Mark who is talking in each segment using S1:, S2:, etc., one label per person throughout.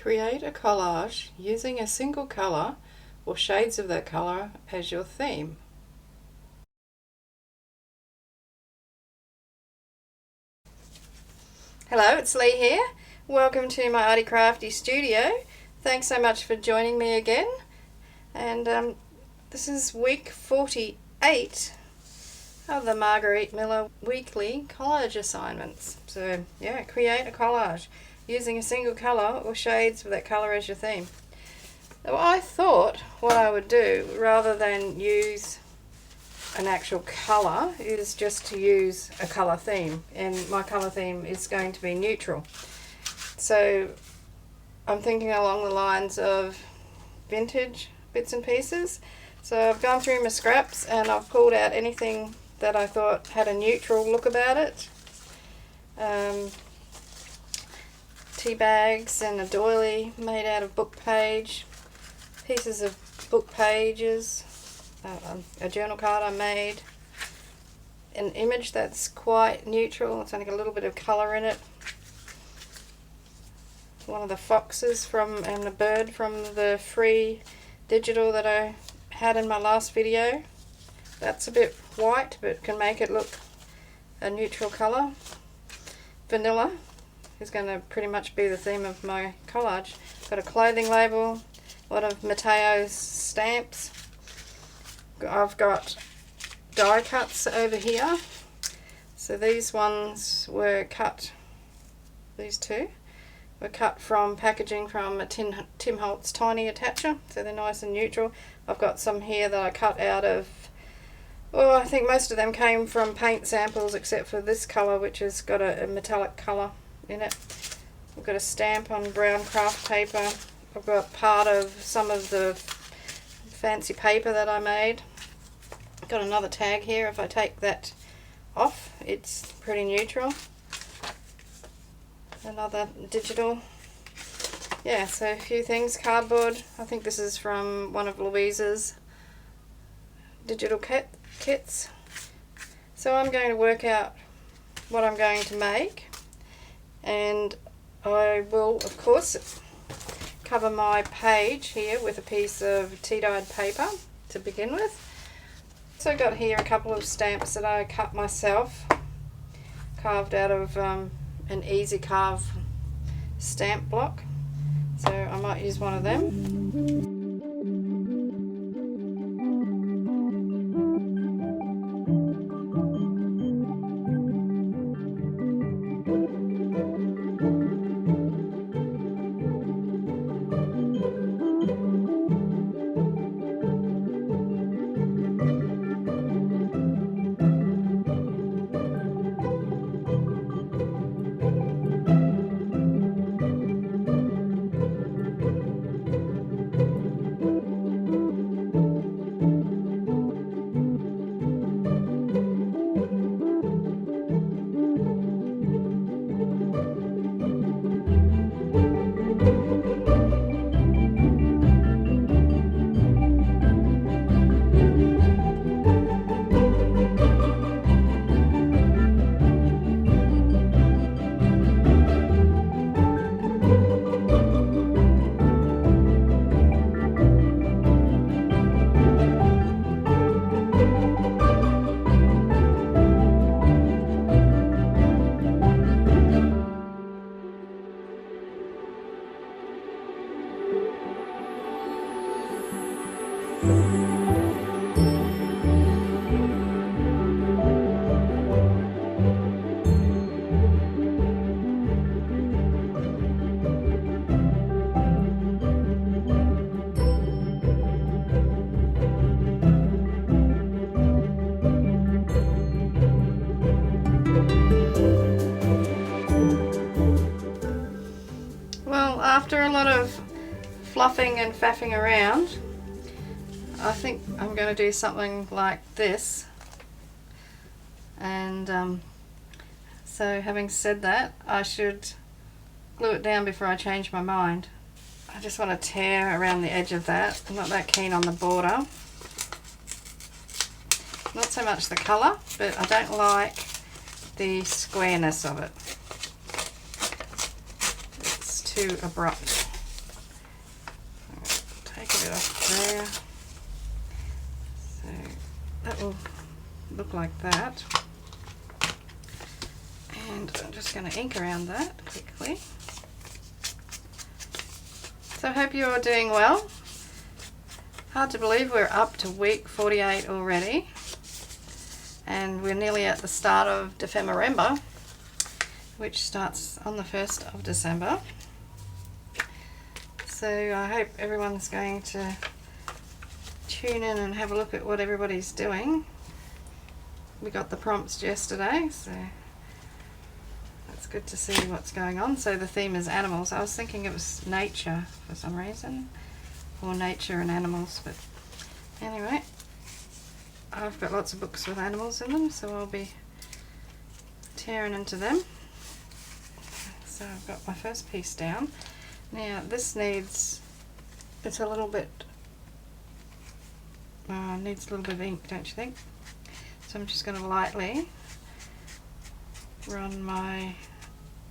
S1: Create a collage using a single colour or shades of that colour as your theme. Hello, it's Lee here. Welcome to my Arty Crafty studio. Thanks so much for joining me again. And this is week 48 of the Margarete Miller weekly collage assignments. So yeah, create a collage using a single colour or shades of that colour as your theme. Well, I thought what I would do, rather than use an actual colour, is just to use a colour theme, and my colour theme is going to be neutral. So I'm thinking along the lines of vintage bits and pieces. So I've gone through my scraps and I've pulled out anything that I thought had a neutral look about it. Tea bags and a doily made out of book page, pieces of book pages, a journal card I made, an image that's quite neutral, it's only got a little bit of colour in it, one of the foxes and a bird from the free digital that I had in my last video. That's a bit white but can make it look a neutral colour. Vanilla is going to pretty much be the theme of my collage. Got a clothing label, a lot of Mateo's stamps. I've got die cuts over here. So these ones were cut, these two were cut from packaging from a Tim Holtz Tiny Attacher, so they're nice and neutral. I've got some here that I cut out of, I think most of them came from paint samples except for this colour, which has got a metallic colour in it. I've got a stamp on brown craft paper. I've got part of some of the fancy paper that I made. I've got another tag here. If I take that off, it's pretty neutral. Another digital. Yeah, so a few things. Cardboard. I think this is from one of Louise's digital kits. So I'm going to work out what I'm going to make, and I will of course cover my page here with a piece of tea-dyed paper to begin with. So got here a couple of stamps that I cut myself, carved out of an easy carve stamp block, so I might use one of them. After a lot of fluffing and faffing around, I think I'm going to do something like this. And so having said that, I should glue it down before I change my mind. I just want to tear around the edge of that. I'm not that keen on the border. Not so much the colour, but I don't like the squareness of it. It's too abrupt. take a bit off there. So that will look like that. And I'm just going to ink around that quickly. So I hope you're all doing well. Hard to believe we're up to week 48 already. And we're nearly at the start of Defemerember, which starts on the 1st of December. So I hope everyone's going to tune in and have a look at what everybody's doing. We got the prompts yesterday, so that's good to see what's going on. So the theme is animals. I was thinking it was nature for some reason, or nature and animals, but anyway, I've got lots of books with animals in them, so I'll be tearing into them. So I've got my first piece down. Now this needs, it's a little bit, needs a little bit of ink, don't you think? So I'm just going to lightly run my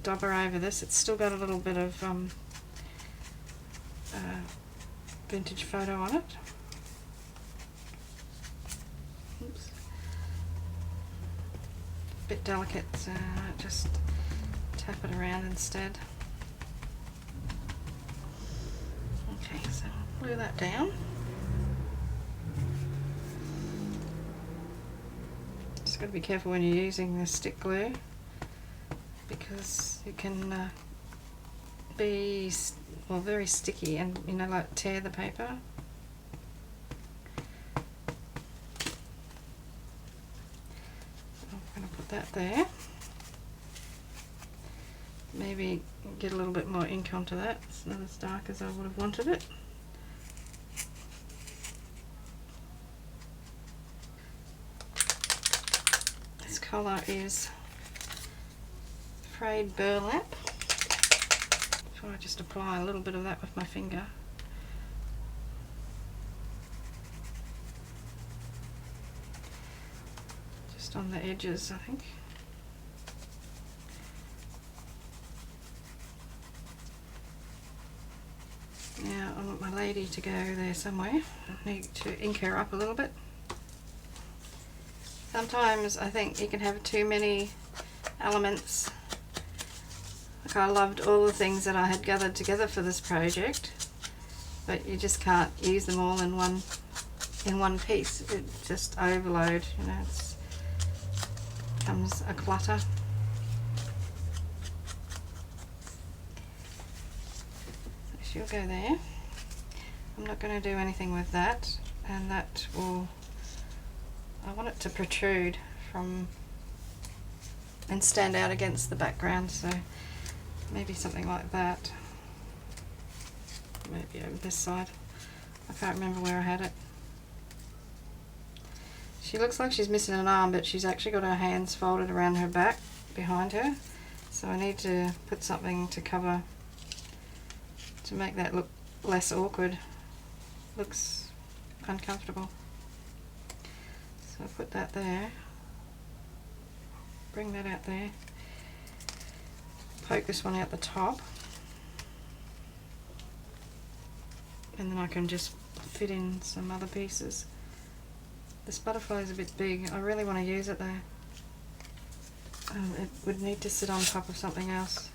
S1: dauber over this. It's still got a little bit of vintage photo on it. Oops. Bit delicate, so just tap it around instead. Okay, so I'll glue that down. Just got to be careful when you're using the stick glue, because it can be very sticky and, you know, like tear the paper. So I'm going to put that there. Maybe get a little bit more ink onto that. It's not as dark as I would have wanted it. This colour is frayed burlap. So I just apply a little bit of that with my finger. Just on the edges, I think. Now I want my lady to go there somewhere. I need to ink her up a little bit. Sometimes I think you can have too many elements. Like, I loved all the things that I had gathered together for this project, but you just can't use them all in one piece. It just overload, you know, it becomes a clutter. So she'll go there. I'm not going to do anything with that, and that will, I want it to protrude from and stand out against the background, so maybe something like that. Maybe over this side. I can't remember where I had it. She looks like she's missing an arm, but she's actually got her hands folded around her back behind her. So I need to put something to cover, to make that look less awkward. Looks uncomfortable. So I'll put that there. Bring that out there. Poke this one out the top, and then I can just fit in some other pieces. This butterfly is a bit big. I really want to use it though. It would need to sit on top of something else,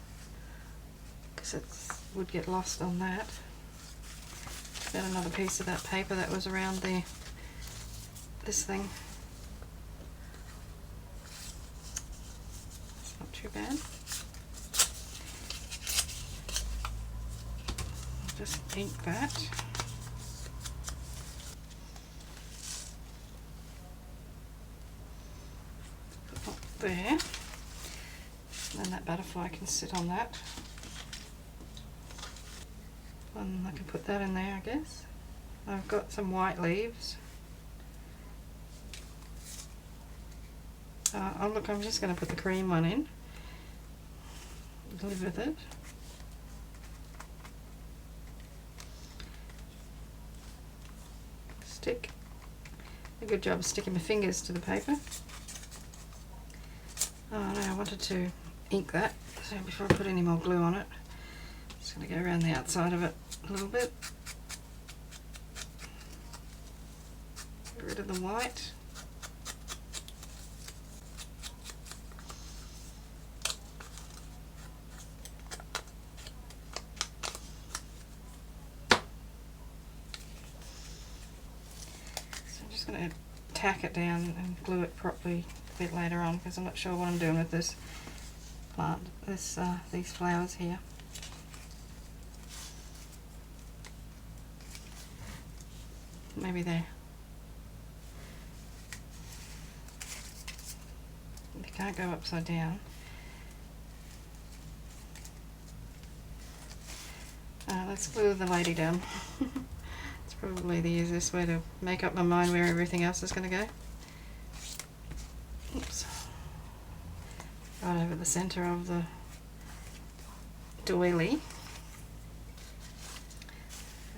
S1: because it would get lost on that. Got another piece of that paper that was around this thing. It's not too bad. Just ink that. Put up there. And then that butterfly can sit on that. And I can put that in there, I guess. I've got some white leaves. Oh look, I'm just going to put the cream one in. Live with it. Stick. A good job of sticking my fingers to the paper. Oh no, I wanted to ink that, so before I put any more glue on it, just going to go around the outside of it a little bit. rid of the white. So I'm just going to tack it down and glue it properly a bit later on, because I'm not sure what I'm doing with this plant, these flowers here. Maybe there. They can't go upside down. Let's glue the lady down. It's probably the easiest way to make up my mind where everything else is going to go. Oops. Right over the centre of the doily.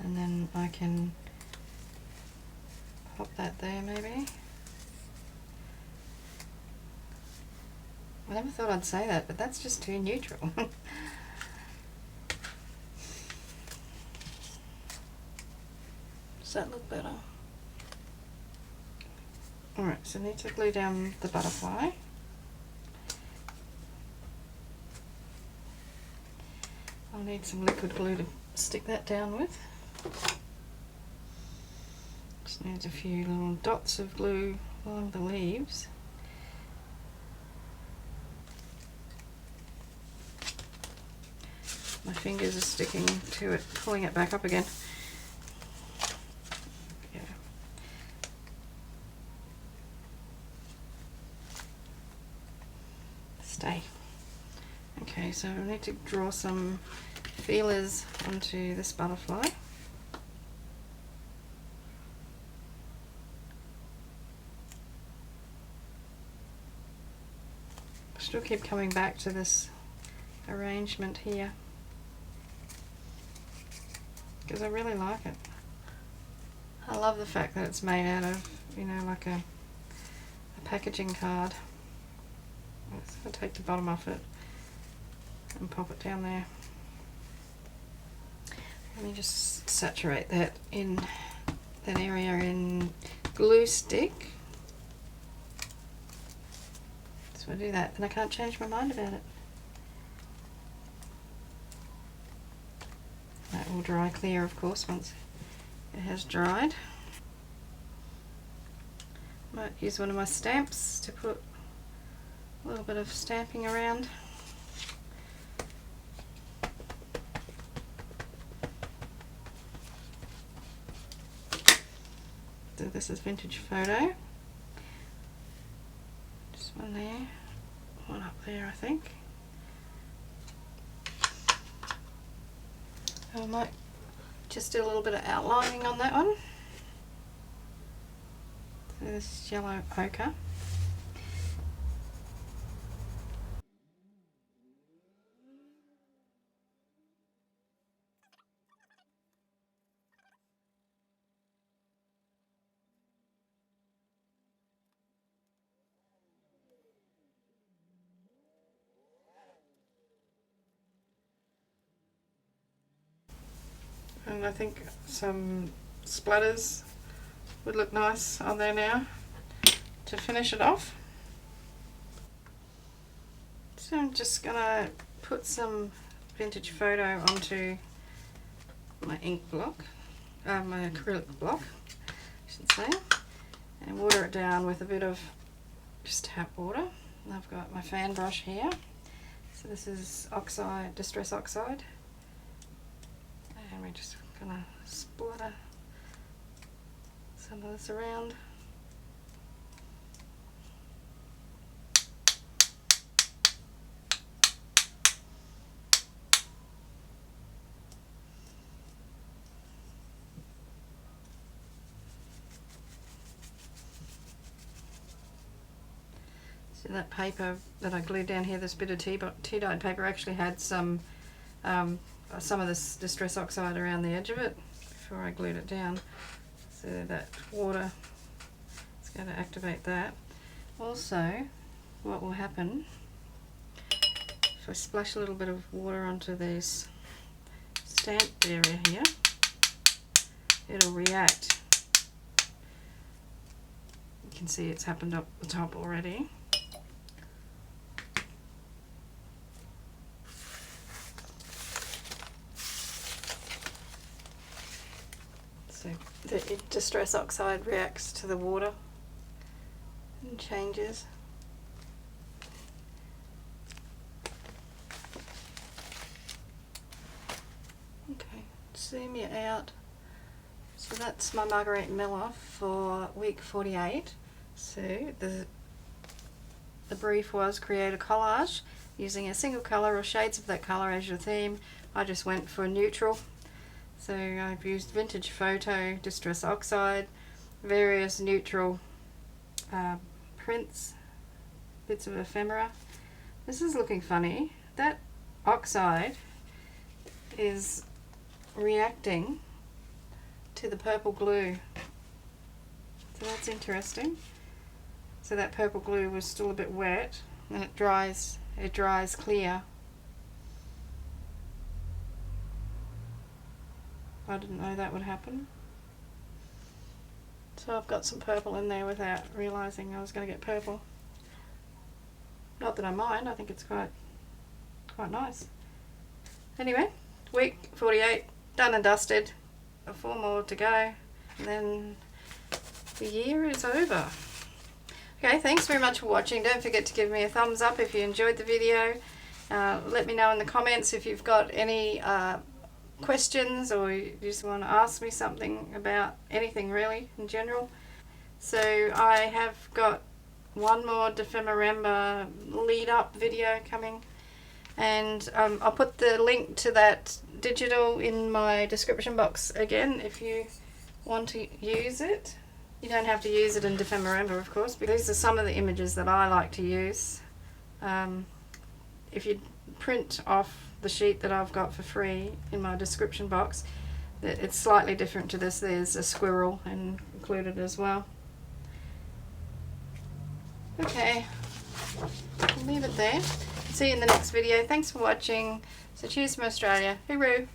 S1: And then I can pop that there maybe. I never thought I'd say that, but that's just too neutral. Does that look better? Alright, so I need to glue down the butterfly. I'll need some liquid glue to stick that down with. Just needs a few little dots of glue along the leaves. My fingers are sticking to it, pulling it back up again. Yeah. Stay. Okay, so I need to draw some feelers onto this butterfly. I still keep coming back to this arrangement here, because I really like it. I love the fact that it's made out of, you know, like a packaging card. I'll take the bottom off it and pop it down there. Let me just saturate that in that area in glue stick. So I do that, and I can't change my mind about it. That will dry clear, of course, once it has dried. Might use one of my stamps to put a little bit of stamping around. So this is vintage photo. Just one there, one up there, I think. I might just do a little bit of outlining on that one. So this is yellow ochre. And I think some splatters would look nice on there now to finish it off. So I'm just gonna put some vintage photo onto my ink block, my acrylic block, I should say, and water it down with a bit of just tap water. And I've got my fan brush here. So this is oxide, distress oxide. And we're just gonna splatter some of this around. So that paper that I glued down here, this bit of tea-dyed paper, actually had some of this distress oxide around the edge of it before I glued it down. So that water is going to activate that. Also, what will happen if I splash a little bit of water onto this stamped area here, it'll react You can see it's happened up the top already. So the distress oxide reacts to the water and changes. Okay, zoom you out. So that's my Margarete Miller for week 48. So the brief was create a collage using a single colour or shades of that colour as your theme. I just went for neutral. So I've used vintage photo, distress oxide, various neutral prints, bits of ephemera. This is looking funny. That oxide is reacting to the purple glue. So that's interesting. So that purple glue was still a bit wet and it dries clear. I didn't know that would happen. So I've got some purple in there without realising I was going to get purple. Not that I mind, I think it's quite nice. Anyway, week 48 done and dusted. 4 more to go, and then the year is over. Okay, thanks very much for watching. Don't forget to give me a thumbs up if you enjoyed the video. Let me know in the comments if you've got any questions, or you just want to ask me something about anything really in general. So I have got one more Ephemerember lead up video coming, and I'll put the link to that digital in my description box again if you want to use it. You don't have to use it in Ephemerember, of course, but these are some of the images that I like to use. If you print off the sheet that I've got for free in my description box, it's slightly different to this. There's a squirrel included as well. Okay, I'll leave it there. See you in the next video. Thanks for watching. So cheers from Australia. Hooroo!